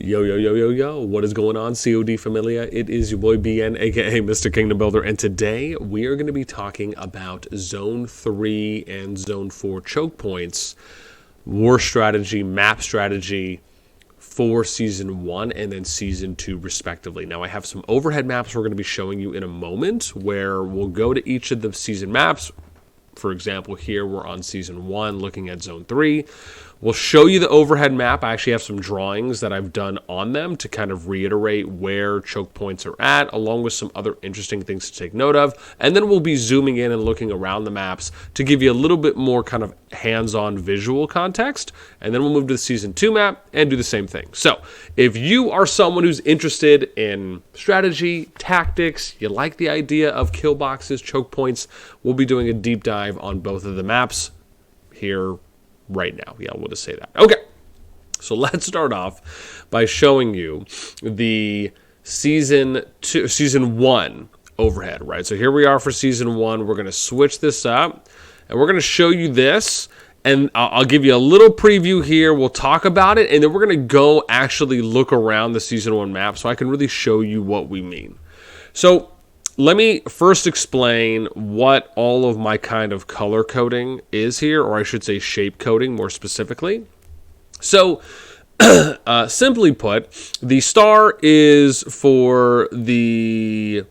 Yo, yo, yo, yo, yo, what is going on, CoD Familia? It is your boy BN, aka Mr. Kingdom Builder, and today we are going to be talking about Zone 3 and Zone 4 choke points, war strategy, map strategy for Season 1 and then Season 2 respectively. Now I have some overhead maps we're going to be showing you in a moment where we'll go to each of the season maps. For example, here we're on Season 1 looking at Zone 3. We'll show you the overhead map. I actually have some drawings that I've done on them to kind of reiterate where choke points are at, along with some other interesting things to take note of. And then we'll be zooming in and looking around the maps to give you a little bit more kind of hands-on visual context. And then we'll move to the Season 2 map and do the same thing. So if you are someone who's interested in strategy, tactics, you like the idea of kill boxes, choke points, we'll be doing a deep dive on both of the maps here right now. Yeah, we'll just say that. Okay, so let's start off by showing you the Season 1 overhead, right? So here we are for Season 1. We're going to switch this up, and we're going to show you this, and I'll give you a little preview here. We'll talk about it, and then we're going to go actually look around the Season 1 map so I can really show you what we mean. So let me first explain what all of my kind of color coding is here, or I should say shape coding more specifically. So simply put, the star is for the,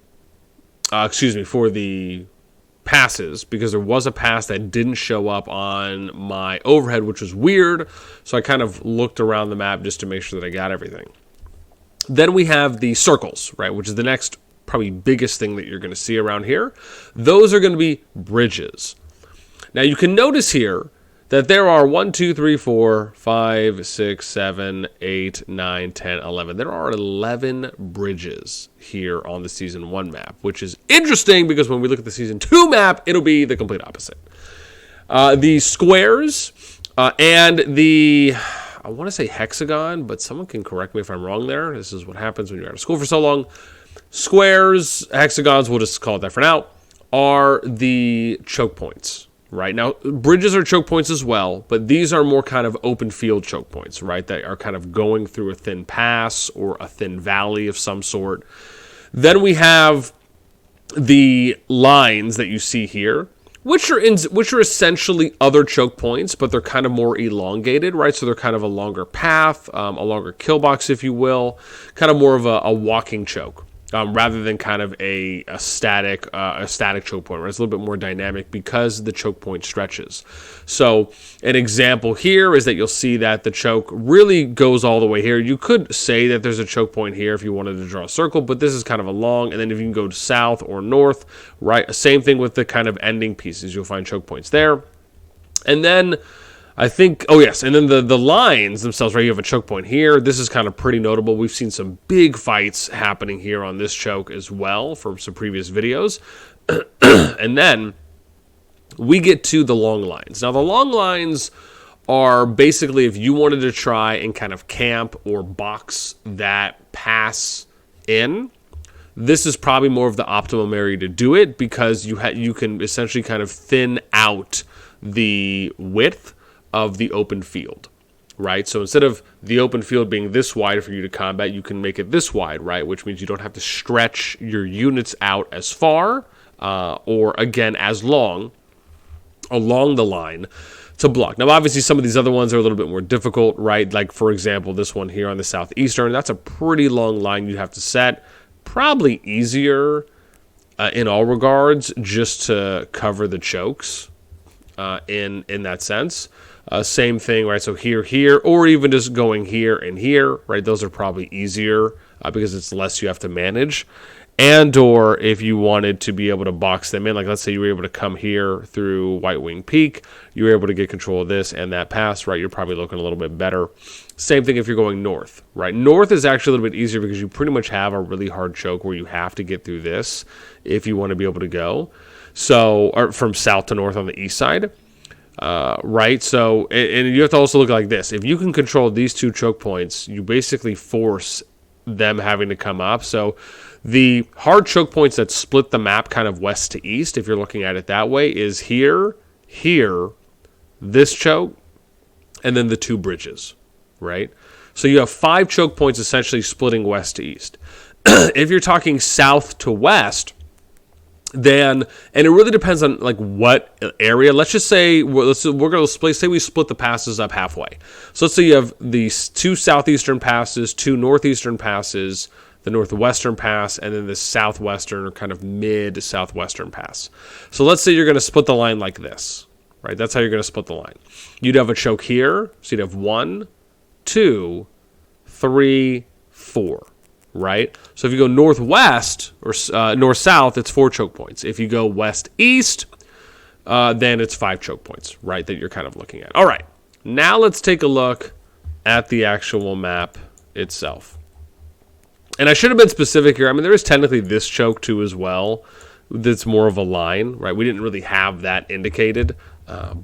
for the passes, because there was a pass that didn't show up on my overhead, which was weird. So I kind of looked around the map just to make sure that I got everything. Then we have the circles, right, which is the next probably biggest thing that you're going to see around here. Those are going to be bridges. Now you can notice here that there are 1, 2, 3, 4, 5, 6, 7, 8, 9, 10, 11. There are 11 bridges here on the Season 1 map, which is interesting because when we look at the Season 2 map, it'll be the complete opposite. The squares and the, I want to say hexagon, but someone can correct me if I'm wrong there. This is what happens when you're out of school for so long. Squares, hexagons, we'll just call it that for now, are the choke points, right? Now, bridges are choke points as well, but these are more kind of open field choke points, right? That are kind of going through a thin pass or a thin valley of some sort. Then we have the lines that you see here, which are essentially other choke points, but they're kind of more elongated, right? So they're kind of a longer path, a longer kill box, if you will, kind of more of a walking choke. Rather than kind of a static choke point, right? It's a little bit more dynamic because the choke point stretches. So an example here is that you'll see that the choke really goes all the way here. You could say that there's a choke point here if you wanted to draw a circle, but this is kind of a long, and then if you can go south or north, right? Same thing with the kind of ending pieces. You'll find choke points there. And then I think, oh yes, and then the lines themselves, right, you have a choke point here. This is kind of pretty notable. We've seen some big fights happening here on this choke as well from some previous videos. And then we get to the long lines. Now the long lines are basically if you wanted to try and kind of camp or box that pass in, this is probably more of the optimum area to do it because you can essentially kind of thin out the width of the open field, right? So instead of the open field being this wide for you to combat, you can make it this wide, right? Which means you don't have to stretch your units out as far or, again, as long along the line to block. Now, obviously, some of these other ones are a little bit more difficult, right? Like, for example, this one here on the southeastern, that's a pretty long line you have to set. Probably easier in all regards just to cover the chokes in that sense. Same thing, right? So here, or even just going here and here, right? Those are probably easier because it's less you have to manage. And or if you wanted to be able to box them in, like let's say you were able to come here through White Wing Peak, you were able to get control of this and that pass, right? You're probably looking a little bit better. Same thing if you're going north, right? North is actually a little bit easier because you pretty much have a really hard choke where you have to get through this if you want to be able to go. So, or from south to north on the east side. Right, so and you have to also look like this. If you can control these two choke points, you basically force them having to come up. So the hard choke points that split the map kind of west to east, if you're looking at it that way, is here, this choke, and then the two bridges, right? So you have 5 choke points essentially splitting west to east. If you're talking south to west, then, and it really depends on like what area. Let's just say we're going to say we split the passes up halfway. So let's say you have these 2 southeastern passes, 2 northeastern passes, the northwestern pass, and then the southwestern or kind of mid-southwestern pass. So let's say you're going to split the line like this, right? That's how you're going to split the line. You'd have a choke here, so you'd have 1, 2, 3, 4, right? So if you go northwest or north-south, it's 4 choke points. If you go west-east, then it's 5 choke points, right, that you're kind of looking at. All right, now let's take a look at the actual map itself. And I should have been specific here. I mean, there is technically this choke too as well. That's more of a line, right? We didn't really have that indicated,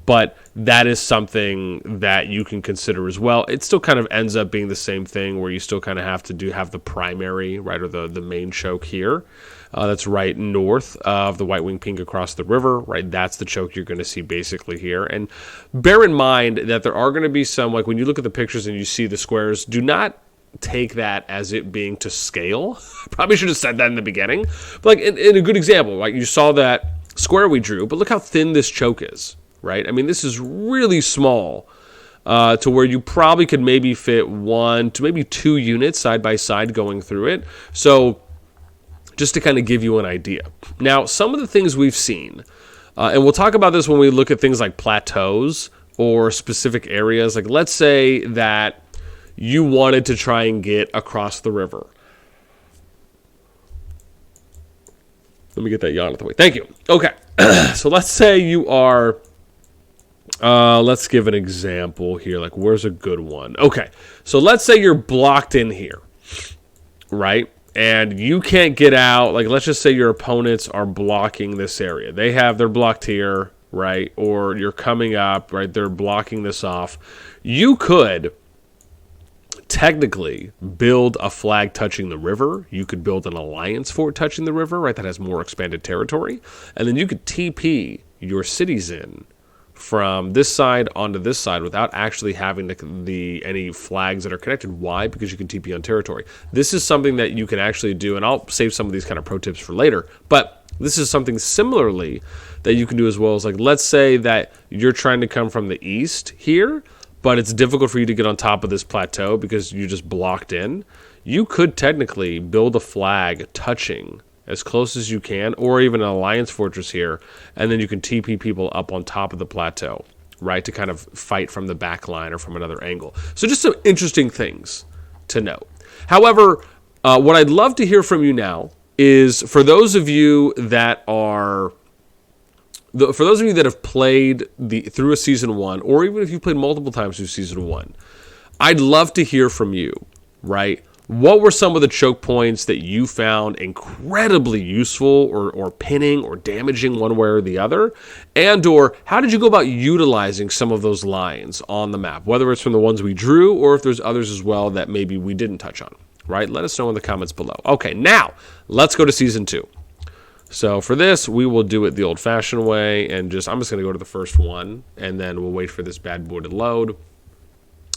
but that is something that you can consider as well. It still kind of ends up being the same thing where you still kind of have to have the primary, right, or the main choke here. That's right north of the White Wing Pink across the river, right? That's the choke you're going to see basically here. And bear in mind that there are going to be some, like when you look at the pictures and you see the squares, do not take that as it being to scale. Probably should have said that in the beginning. But like in a good example, like you saw that square we drew, but look how thin this choke is, right? I mean, this is really small to where you probably could maybe fit 1 to maybe 2 units side by side going through it. So just to kind of give you an idea. Now, some of the things we've seen, and we'll talk about this when we look at things like plateaus or specific areas. Like let's say that you wanted to try and get across the river. Let me get that yawn out of the way. Thank you. Okay. So let's say you are, let's give an example here. Like, where's a good one? Okay. So let's say you're blocked in here, right? And you can't get out. Like, let's just say your opponents are blocking this area. They're blocked here, right? Or you're coming up, right? They're blocking this off. You could technically build a flag touching the river. You could build an alliance fort touching the river, right? That has more expanded territory. And then you could TP your cities in from this side onto this side without actually having any flags that are connected. Why? Because you can TP on territory. This is something that you can actually do, and I'll save some of these kind of pro tips for later, but this is something similarly that you can do as well. As like, let's say that you're trying to come from the east here, but it's difficult for you to get on top of this plateau because you just blocked in. You could technically build a flag touching as close as you can, or even an alliance fortress here, and then you can TP people up on top of the plateau, right, to kind of fight from the back line or from another angle. So just some interesting things to note. However, what I'd love to hear from you now is for those of you that are... For those of you that have played through a Season 1, or even if you've played multiple times through Season 1, I'd love to hear from you, right? What were some of the choke points that you found incredibly useful or pinning or damaging one way or the other? And or how did you go about utilizing some of those lines on the map, whether it's from the ones we drew or if there's others as well that maybe we didn't touch on, right? Let us know in the comments below. Okay, now let's go to Season 2. So for this, we will do it the old-fashioned way, and I'm just going to go to the first one, and then we'll wait for this bad boy to load.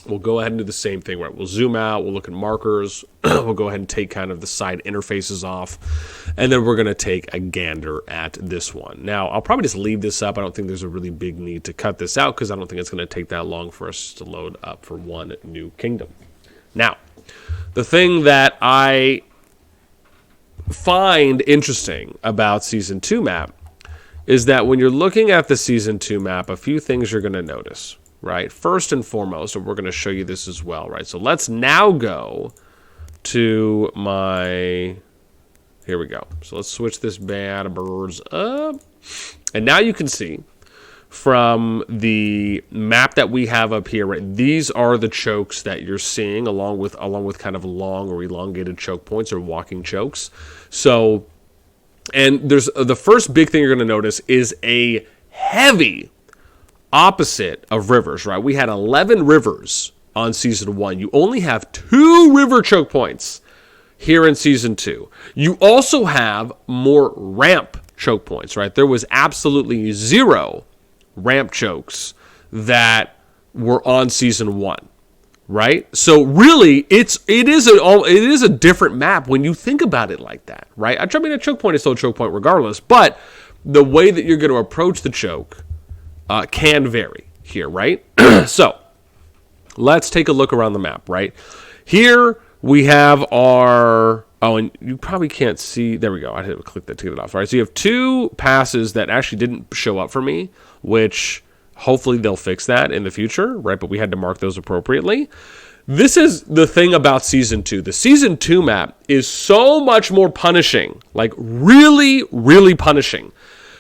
We'll go ahead and do the same thing, right? We'll zoom out, we'll look at markers, we'll go ahead and take kind of the side interfaces off, and then we're going to take a gander at this one. Now, I'll probably just leave this up. I don't think there's a really big need to cut this out, because I don't think it's going to take that long for us to load up for one new kingdom. Now, the thing that I find interesting about Season 2 map is that when you're looking at the Season 2 map, a few things you're going to notice, right? First and foremost, and we're going to show you this as well, right? So let's now go to here we go. So let's switch this bad birds up. And now you can see from the map that we have up here, right? These are the chokes that you're seeing along with kind of long or elongated choke points or walking chokes. So, and there's the first big thing you're going to notice is a heavy opposite of rivers, right? We had 11 rivers on Season 1. You only have 2 river choke points here in Season 2. You also have more ramp choke points, right? There was absolutely 0 ramp chokes that were on Season 1. right? So really, it is a different map when you think about it like that, right? I mean, a choke point is still a choke point regardless, but the way that you're going to approach the choke can vary here, right? So let's take a look around the map, right? Here we have our... Oh, and you probably can't see... There we go. I had to click that to get it off. All right, so you have two passes that actually didn't show up for me, which hopefully they'll fix that in the future, right? But we had to mark those appropriately. This is the thing about Season 2. The Season 2 map is so much more punishing, like really, really punishing,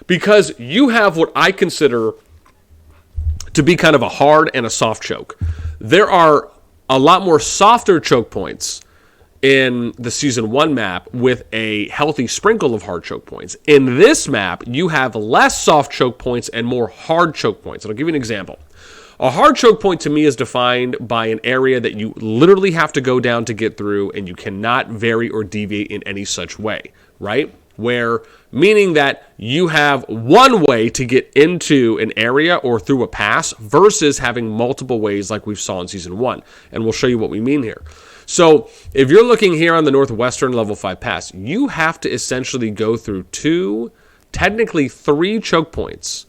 because you have what I consider to be kind of a hard and a soft choke. There are a lot more softer choke points in the Season 1 map with a healthy sprinkle of hard choke points. In this map, you have less soft choke points and more hard choke points. And I'll give you an example. A hard choke point to me is defined by an area that you literally have to go down to get through, and you cannot vary or deviate in any such way, right? Where, meaning that you have one way to get into an area or through a pass versus having multiple ways like we saw in Season 1. And we'll show you what we mean here. So if you're looking here on the Northwestern Level 5 pass, you have to essentially go through technically three choke points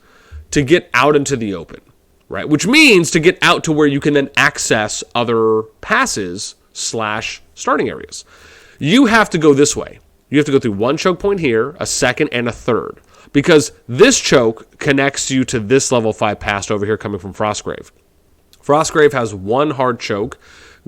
to get out into the open, right? Which means to get out to where you can then access other passes / starting areas. You have to go this way. You have to go through one choke point here, a second, and a third. Because this choke connects you to this Level 5 pass over here coming from Frostgrave. Frostgrave has one hard choke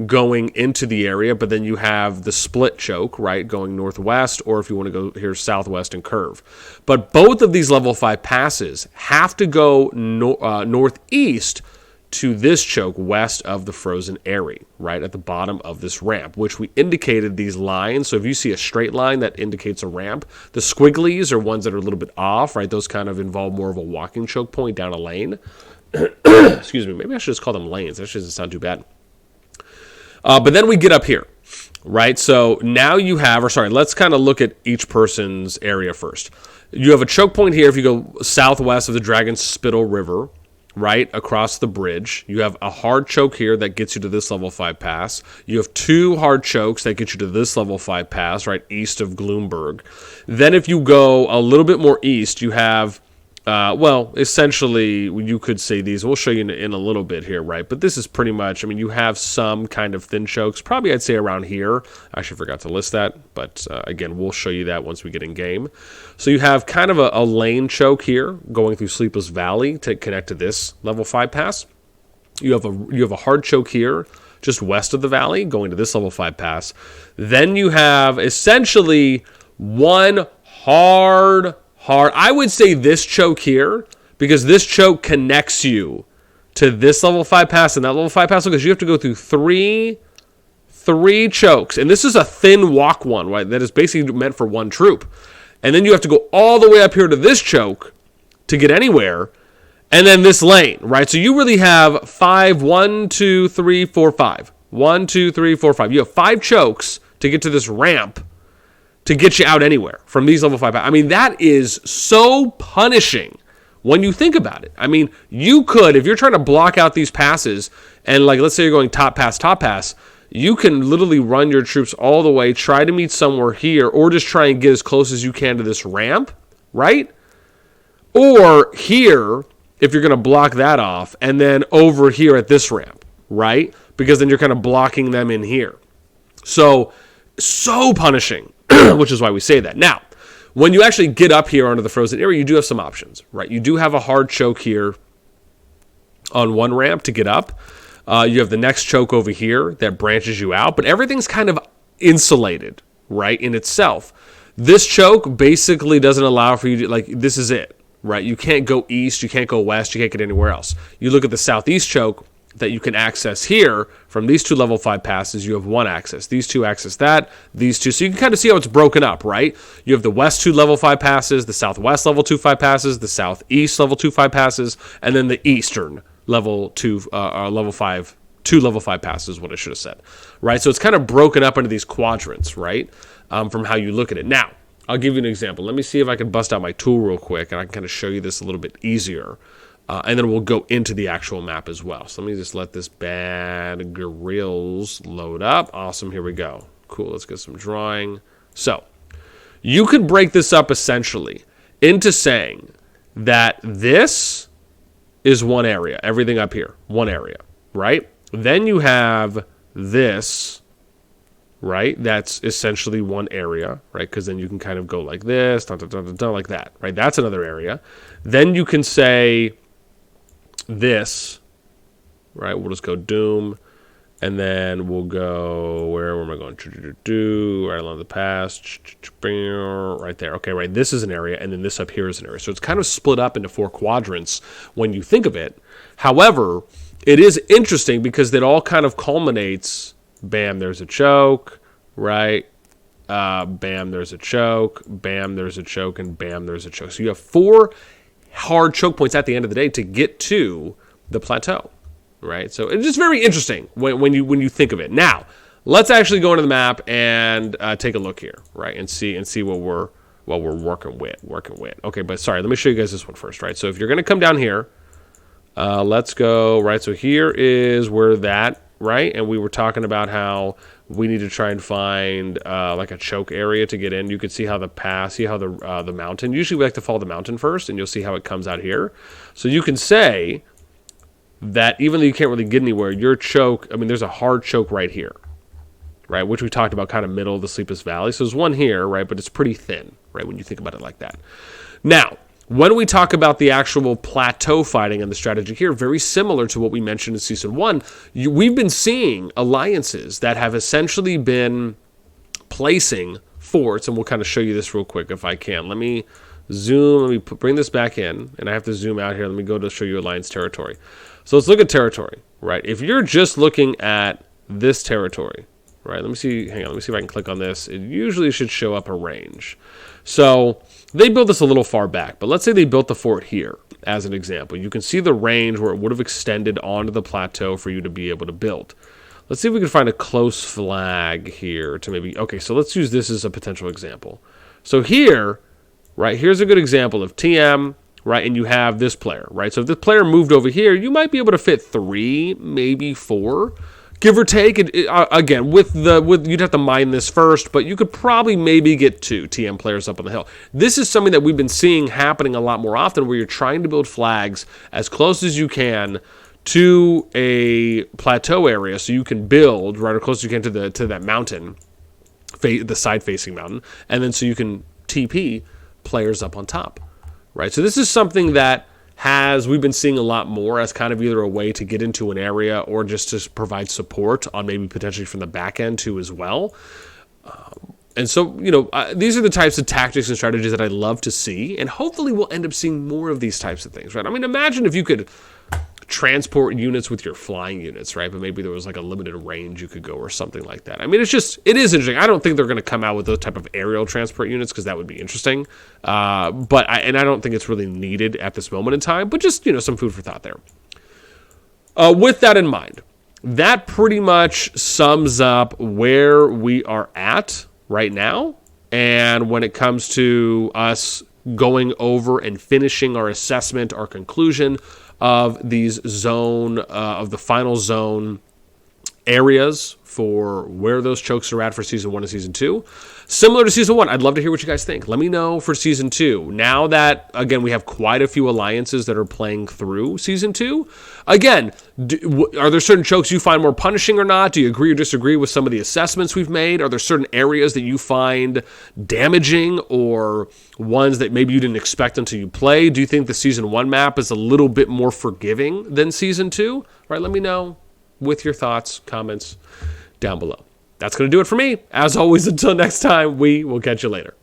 going into the area, but then you have the split choke, right, going northwest, or if you want to go here southwest and curve. But both of these level 5 passes have to go northeast to this choke west of the frozen area, right at the bottom of this ramp, which we indicated these lines. So if you see a straight line that indicates a ramp, the squigglies are ones that are a little bit off, right? Those kind of involve more of a walking choke point down a lane. Excuse me, maybe I should just call them lanes. That doesn't sound too bad. But then we get up here, right? So now you have, let's kind of look at each person's area first. You have a choke point here if you go southwest of the Dragon Spittle River, right, across the bridge. You have a hard choke here that gets you to this level 5 pass. You have two hard chokes that get you to this level 5 pass, right, east of Gloomberg. Then if you go a little bit more east, you have... essentially, you could say these. We'll show you in a little bit here, right? But this is pretty much, I mean, you have some kind of thin chokes. Probably, I'd say around here. I actually forgot to list that. But, again, we'll show you that once we get in game. So you have kind of a lane choke here going through Sleepless Valley to connect to this level 5 pass. You have a hard choke here just west of the valley going to this level 5 pass. Then you have essentially one hard, I would say this choke here, because this choke connects you to this level 5 pass and that level 5 pass, because you have to go through three chokes. And this is a thin walk one, right? That is basically meant for one troop. And then you have to go all the way up here to this choke to get anywhere. And then this lane, right? So you really have 5, 1, 2, 3, 4, 5. 1, 2, 3, 4, 5. You have 5 chokes to get to this ramp to get you out anywhere from these level 5. I mean, that is so punishing when you think about it. I mean, you could, if you're trying to block out these passes, and like, let's say you're going top pass, you can literally run your troops all the way, try to meet somewhere here, or just try and get as close as you can to this ramp, right? Or here, if you're going to block that off, and then over here at this ramp, right? Because then you're kind of blocking them in here. So punishing. Which is why we say that. Now, when you actually get up here onto the frozen area, you do have some options, right? You do have a hard choke here on one ramp to get up. You have the next choke over here that branches you out, but everything's kind of insulated, right, in itself. This choke basically doesn't allow for you to, like, this is it, right? You can't go east, you can't go west, you can't get anywhere else. You look at the southeast choke that you can access here from these two level 5 passes. You have one access. These two access that, these two. So you can kind of see how it's broken up, right? You have the west 2 level 5 passes, the southwest level 2 5 passes, the southeast level 2 5 passes, and then the eastern level 2 level 5 passes is what I should have said, right? So it's kind of broken up into these quadrants, right? From how you look at it. Now, I'll give you an example. Let me see if I can bust out my tool real quick, and I can kind of show you this a little bit easier. And then we'll go into the actual map as well. So let me just let this bad grills load up. Awesome, here we go. Cool, let's get some drawing. So, you could break this up essentially into saying that this is one area. Everything up here, one area, right? Then you have this, right? That's essentially one area, right? Because then you can kind of go like this, dun, dun, dun, dun, dun, like that, right? That's another area. Then you can say this, right? We'll just go Doom, and then we'll go, where am I going? Right along the pass, right there. Okay, right, this is an area, and then this up here is an area. So it's kind of split up into 4 quadrants when you think of it. However, it is interesting because it all kind of culminates, bam, there's a choke, right? Bam, there's a choke, bam, there's a choke, and bam, there's a choke. So you have 4 hard choke points at the end of the day to get to the plateau, right? So it's just very interesting when you think of it. Now, let's actually go into the map and take a look here, right, and see what we're working with. Okay, but sorry, let me show you guys this one first, right? So if you're going to come down here, let's go, right? So here is where that, right? And we were talking about how we need to try and find like a choke area to get in. You can see how the pass, see how the mountain. Usually we like to follow the mountain first, and you'll see how it comes out here. So you can say that even though you can't really get anywhere, your choke, I mean, there's a hard choke right here, right? Which we talked about, kind of middle of the Sleepless Valley. So there's one here, right? But it's pretty thin, right? When you think about it like that. Now, when we talk about the actual plateau fighting and the strategy here, very similar to what we mentioned in Season 1, we've been seeing alliances that have essentially been placing forts, and we'll kind of show you this real quick if I can. Let me zoom, let me bring this back in, and I have to zoom out here. Let me go to show you alliance territory. So let's look at territory, right? If you're just looking at this territory, right? Let me see, hang on, let me see if I can click on this. It usually should show up a range. So they built this a little far back, but let's say they built the fort here as an example. You can see the range where it would have extended onto the plateau for you to be able to build. Let's see if we can find a close flag here to maybe, okay, so let's use this as a potential example. So here, right, here's a good example of TM, right, and you have this player, right? So if this player moved over here, you might be able to fit 3, maybe 4, give or take. Again, you'd have to mine this first, but you could probably maybe get 2 TM players up on the hill. This is something that we've been seeing happening a lot more often, where you're trying to build flags as close as you can to a plateau area, so you can build right as close as you can to that mountain, the side-facing mountain, and then so you can TP players up on top, right? So this is something that we've been seeing a lot more as kind of either a way to get into an area or just to provide support on maybe potentially from the back end too as well. And so, these are the types of tactics and strategies that I love to see, and hopefully we'll end up seeing more of these types of things, right? I mean, imagine if you could transport units with your flying units, right? But maybe there was like a limited range you could go or something like that. I mean, it is interesting. I don't think they're going to come out with those type of aerial transport units because that would be interesting. But I don't think it's really needed at this moment in time, but just, some food for thought there. With that in mind, that pretty much sums up where we are at right now. And when it comes to us going over and finishing our assessment, our conclusion of these of the final zone areas for where those chokes are at for Season 1 and Season 2. Similar to Season 1, I'd love to hear what you guys think. Let me know for Season 2. Now that, again, we have quite a few alliances that are playing through Season 2. Again, are there certain chokes you find more punishing or not? Do you agree or disagree with some of the assessments we've made? Are there certain areas that you find damaging or ones that maybe you didn't expect until you play? Do you think the Season 1 map is a little bit more forgiving than Season 2? Right, let me know with your thoughts, comments down below. That's going to do it for me. As always, until next time, we will catch you later.